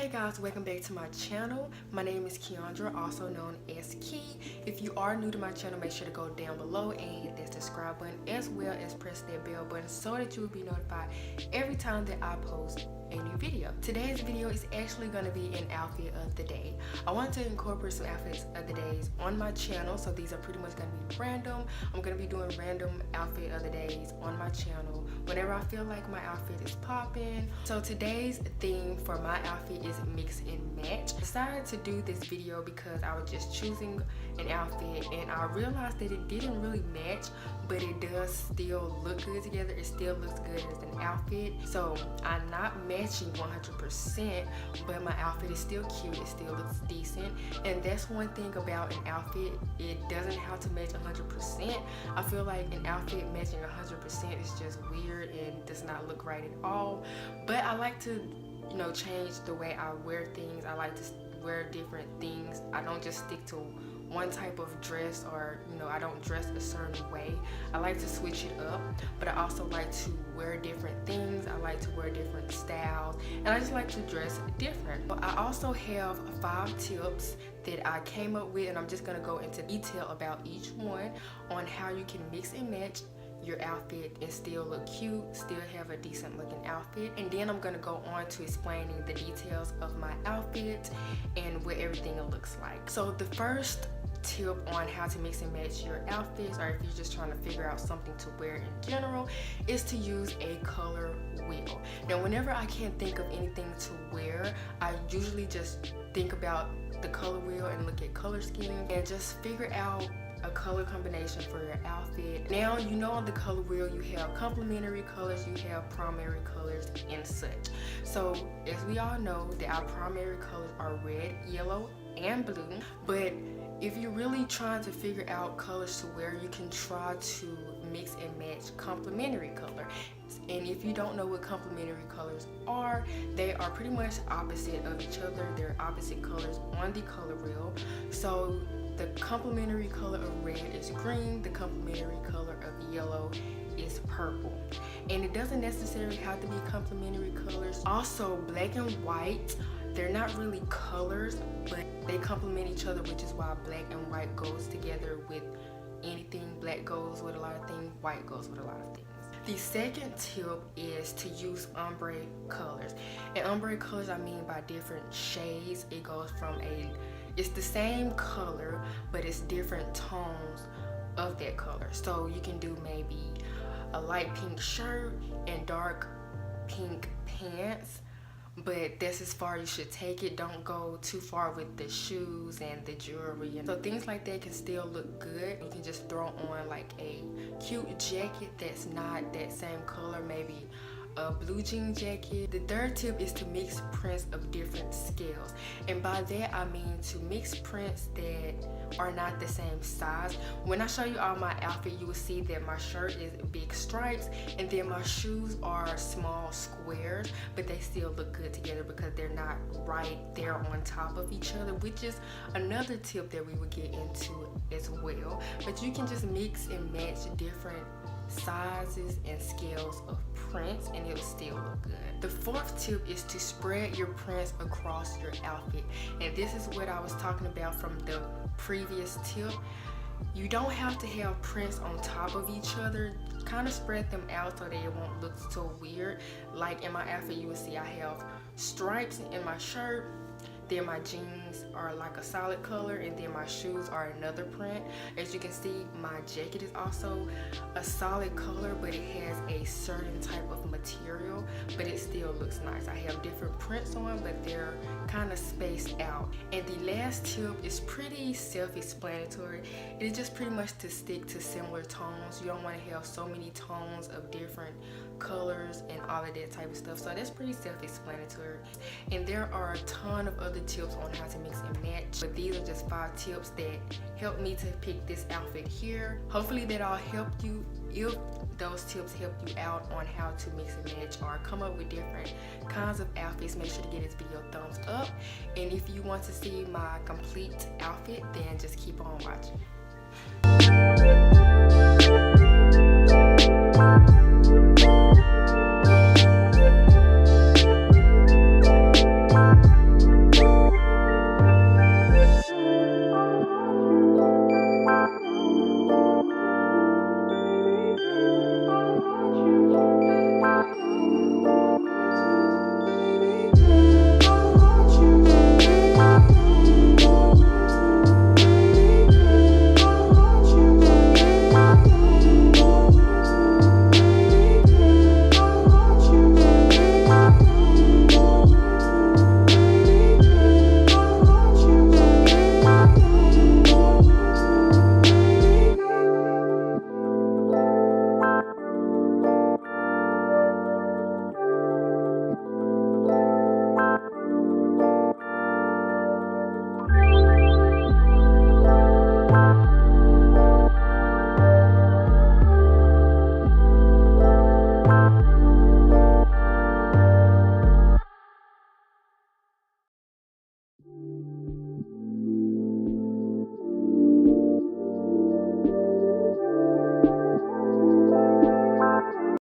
Hey guys, welcome back to my channel. My name is Kiondra, also known as Key. If you are new to my channel, make sure to go down below and hit that subscribe button as well as press that bell button so that you will be notified every time that I post a new video. Today's video is actually going to be an outfit of the day. I want to incorporate some outfits of the days on my channel, so these are pretty much going to be random. I'm going to be doing random outfit of the days on my channel whenever I feel like my outfit is popping. So today's theme for my outfit is mix and match. I decided to do this video because I was just choosing an outfit and I realized that it didn't really match, but it does still look good together. It still looks good as an outfit. So I'm not matching 100%, but my outfit is still cute. It still looks decent, and that's one thing about an outfit. It doesn't have to match 100%. I feel like an outfit matching 100% is just weird and does not look right at all. But I like to change the way I wear things. I like to wear different things. I don't just stick to one type of dress, or I don't dress a certain way. I like to switch it up, but I also like to wear different things. I like to wear different styles, and I just like to dress different. But I also have 5 tips that I came up with, and I'm just gonna go into detail about each one on how you can mix and match your outfit and still look cute, still have a decent looking outfit. And then I'm gonna go on to explaining the details of my outfit and what everything looks like. So the first tip on how to mix and match your outfits, or if you're just trying to figure out something to wear in general, is to use a color wheel. Now whenever I can't think of anything to wear, I usually just think about the color wheel and look at color scheme and just figure out a color combination for your outfit. Now on the color wheel you have complementary colors, you have primary colors, and such. So as we all know that our primary colors are red, yellow, and blue, but if you're really trying to figure out colors to wear, you can try to mix and match complementary color. And if you don't know what complementary colors are, they are pretty much opposite of each other. They're opposite colors on the color wheel. So the complementary color of red is green, the complementary color of yellow is purple. And it doesn't necessarily have to be complementary colors. Also, black and white, they're not really colors, but they complement each other, which is why black and white goes together with anything. Black goes with a lot of things, white goes with a lot of things. The second tip is to use ombre colors. And ombre colors I mean by different shades. It goes from it's the same color, but it's different tones of that color. So you can do maybe a light pink shirt and dark pink pants, but that's as far you should take it. Don't go too far with the shoes and the jewelry. And so things like that can still look good. You can just throw on like a cute jacket that's not that same color, maybe a blue jean jacket. The third tip is to mix prints of different scales, and by that I mean to mix prints that are not the same size. When I show you all my outfit, you will see that my shirt is big stripes and then my shoes are small squares, but they still look good together because they're not right there on top of each other, which is another tip that we will get into as well. But you can just mix and match different sizes and scales of prints and it'll still look good. The fourth tip is to spread your prints across your outfit, and this is what I was talking about from the previous tip. You don't have to have prints on top of each other. Kind of spread them out so that it won't look so weird. Like in my outfit, you will see I have stripes in my shirt, then my jeans are like a solid color, and then my shoes are another print. As you can see, my jacket is also a solid color, but it has a certain type of material, but it still looks nice. I have different prints on, but they're kind of spaced out. And the last tip is pretty self-explanatory. It's just pretty much to stick to similar tones. You don't want to have so many tones of different colors and all of that type of stuff. So that's pretty self-explanatory. And there are a ton of other tips on how to mix and match, but these are just 5 tips that helped me to pick this outfit here. Hopefully that all helped you. If those tips helped you out on how to mix and match or come up with different kinds of outfits, make sure to give this video a thumbs up. And if you want to see my complete outfit, then just keep on watching.